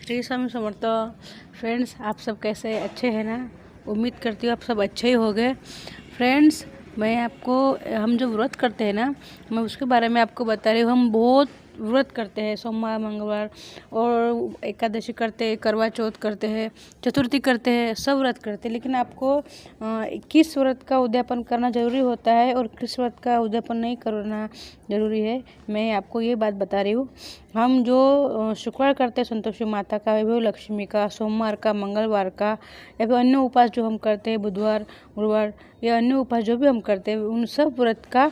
Shri Swami Samarth. Friends, आप सब कैसे अच्छे हैं ना। उम्मीद करती हूँ आप सब अच्छे ही होंगे। फ्रेंड्स, मैं आपको हम जो व्रत करते हैं ना, मैं उसके बारे में आपको बता रही हूँ। हम बहुत व्रत करते हैं, सोमवार मंगलवार और एकादशी करते हैं, करवा चौथ करते हैं, चतुर्थी करते हैं, सब व्रत करते हैं। लेकिन आपको किस व्रत का उद्यापन करना ज़रूरी होता है और किस व्रत का उद्यापन नहीं करना ज़रूरी है, मैं आपको ये बात बता रही हूँ। हम जो शुक्रवार करते हैं संतोषी माता का, वैभव लक्ष्मी का, सोमवार का, मंगलवार का, या फिर अन्य उपास जो हम करते हैं बुधवार गुरुवार या अन्य उपास जो भी हम करते हैं, उन सब व्रत का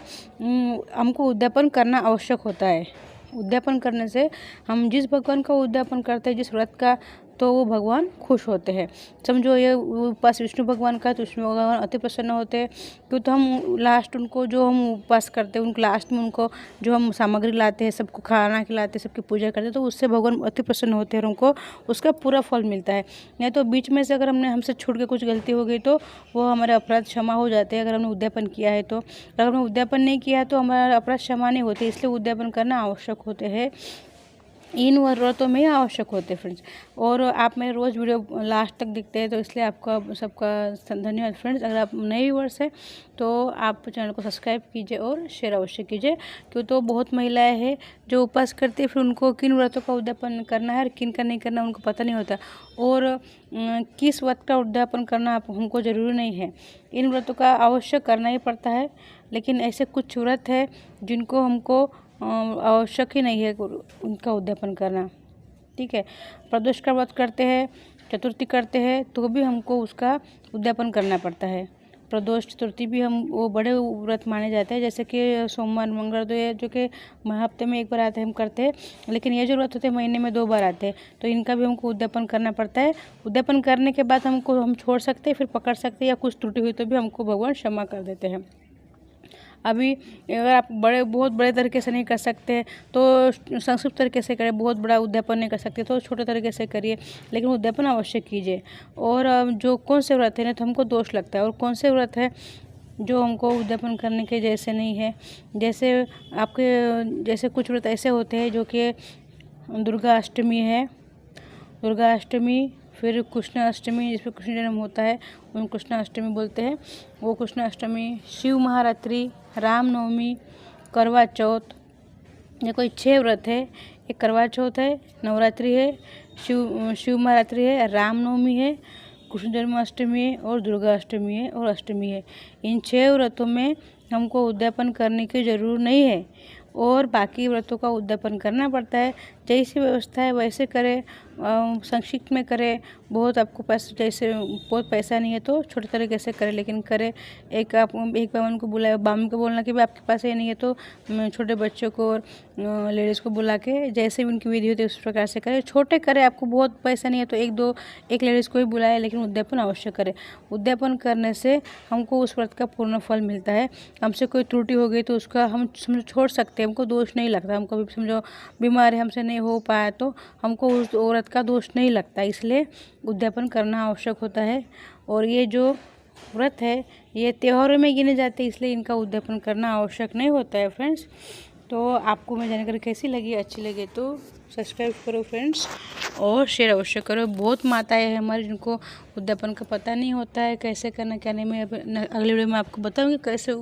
हमको उद्यापन करना आवश्यक होता है। उद्यापन करने से हम जिस भगवान का उद्यापन करते हैं, जिस व्रत का, तो वो भगवान खुश होते हैं। समझो ये उपास विष्णु भगवान का, तो विष्णु भगवान अति प्रसन्न होते हैं। क्यों, तो हम लास्ट उनको जो हम उपास करते हैं, उनको लास्ट में उनको जो हम सामग्री लाते हैं, सबको खाना खिलाते हैं, सबकी पूजा करते हैं, तो उससे भगवान अति प्रसन्न होते हैं और उनको उसका पूरा फल मिलता है। नहीं तो बीच में से अगर हमसे छूट के कुछ गलती हो गई तो वो हमारे अपराध क्षमा हो जाते हैं, अगर हमने उद्यापन किया है तो। अगर हमने उद्यापन नहीं किया है तो हमारा अपराध क्षमा नहीं होते, इसलिए उद्यापन करना आवश्यक होते हैं। इन व्रतों में आवश्यक होते हैं फ्रेंड्स। और आप मेरे रोज़ वीडियो लास्ट तक देखते हैं, तो इसलिए आपका सबका धन्यवाद फ्रेंड्स। अगर आप नए व्यूअर्स हैं तो आप चैनल को सब्सक्राइब कीजिए और शेयर अवश्य कीजिए। क्यों, तो बहुत महिलाएं हैं जो उपास करती है, फिर उनको किन व्रतों का उद्यापन करना है और किन का नहीं करना उनको पता नहीं होता, और किस व्रत का उद्यापन करना हमको ज़रूरी नहीं है। इन व्रतों का आवश्यक करना ही पड़ता है, लेकिन ऐसे कुछ व्रत है जिनको हमको आवश्यक ही नहीं है उनका उद्यापन करना। ठीक है, प्रदोष का व्रत करते हैं, चतुर्थी करते हैं, तो भी हमको उसका उद्यापन करना पड़ता है। प्रदोष चतुर्थी भी हम वो बड़े व्रत माने जाते हैं, जैसे कि सोमवार मंगलवार, तो ये जो कि हफ्ते में एक बार आते हैं हम करते हैं। लेकिन ये जो व्रत होते हैं महीने में 2 बार आते हैं, तो इनका भी हमको उद्यापन करना पड़ता है। उद्यापन करने के बाद हम छोड़ सकते हैं, फिर पकड़ सकते हैं, या कुछ त्रुटि हुई तो भी हमको भगवान क्षमा कर देते हैं। अभी अगर आप बहुत बड़े तरीके से नहीं कर सकते तो संक्षिप्त तरीके से करें, बहुत बड़ा उद्यापन नहीं कर सकते तो छोटे तरीके से करिए, लेकिन उद्यापन अवश्य कीजिए। और जो कौन से व्रत है ना, तो हमको दोष लगता है, और कौन से व्रत है जो हमको उद्यापन करने के जैसे नहीं है। जैसे कुछ व्रत ऐसे होते हैं जो कि दुर्गा अष्टमी है, दुर्गा अष्टमी, फिर कृष्ण अष्टमी, जिस पर कृष्ण जन्म होता है उन कृष्ण अष्टमी बोलते हैं, वो कृष्ण अष्टमी, शिव महारात्रि, रामनवमी, करवा चौथ। ये कोई 6 व्रत है। एक करवा चौथ है, नवरात्रि है, शिव महारात्रि है, रामनवमी है, कृष्ण जन्माष्टमी है, और दुर्गा अष्टमी है, और अष्टमी है। इन 6 व्रतों में हमको उद्यापन करने की ज़रूरत नहीं है, और बाकी व्रतों का उद्यापन करना पड़ता है। जैसी व्यवस्था है वैसे करें, संक्षिप्त में करें। बहुत आपको बहुत पैसा नहीं है तो छोटे तरीके से करें, लेकिन करें। एक बामन को बुलाए, बामन को बोलना कि भी आपके पास ये नहीं है तो छोटे बच्चों को और लेडीज़ को बुला के जैसे भी उनकी विधि होती है उस प्रकार से करें। छोटे करें, आपको बहुत पैसा नहीं है तो एक लेडीज़ को ही बुलाए, लेकिन उद्यापन अवश्य करें। उद्यापन करने से हमको उस व्रत का पूर्ण फल मिलता है। हमसे कोई त्रुटि हो गई तो उसका हम समझो छोड़ सकते हैं, हमको दोष नहीं लगता। हम कभी समझो बीमार है, हमसे नहीं हो पाया तो हमको उस औरत का दोष नहीं लगता, इसलिए उद्यापन करना आवश्यक होता है। और ये जो व्रत है ये त्योहारों में गिने जाते हैं, इसलिए इनका उद्यापन करना आवश्यक नहीं होता है फ्रेंड्स। तो आपको मैं जानकारी कैसी लगी, अच्छी लगे तो सब्सक्राइब करो फ्रेंड्स, और शेयर अवश्य करो। बहुत माताएं हैं हमारी जिनको उद्यापन का पता नहीं होता है कैसे करना क्या नहीं। मैं अगले वीडियो में आपको बताऊँगी कैसे